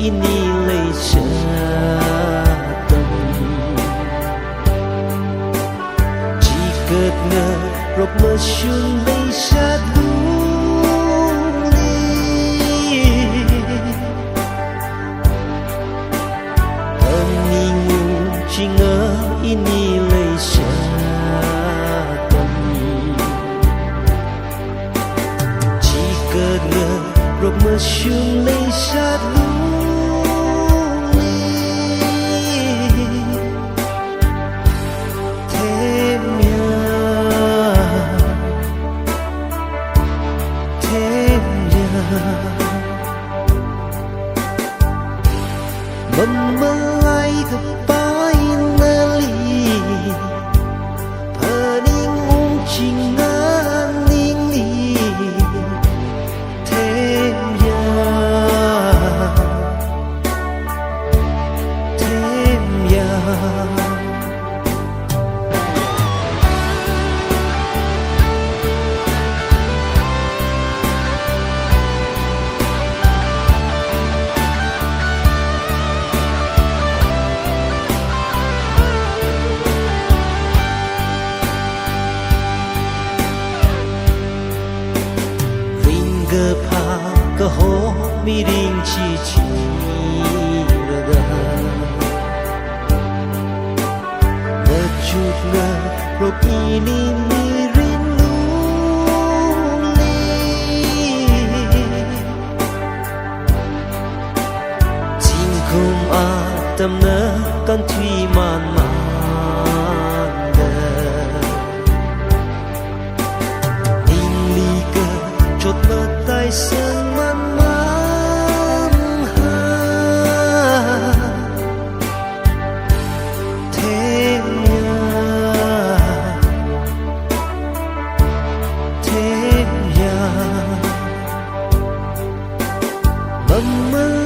ini lấy sợ tâm chỉ cợt ngờ rộp mơ xuân lấy sát lung ly tâm ningu chỉ ngờ ini lấy sợ rộp mơ xuân lấy sát lung ly thêm nhớ memulai kepahitan pening uncingan ningli Gapa kaho miring cici raga Najud na rok ini mirin luli Tingkum atam na kan tui man manda Ningli ka chot na tay sơn man man ha thêm nhà mầm mơ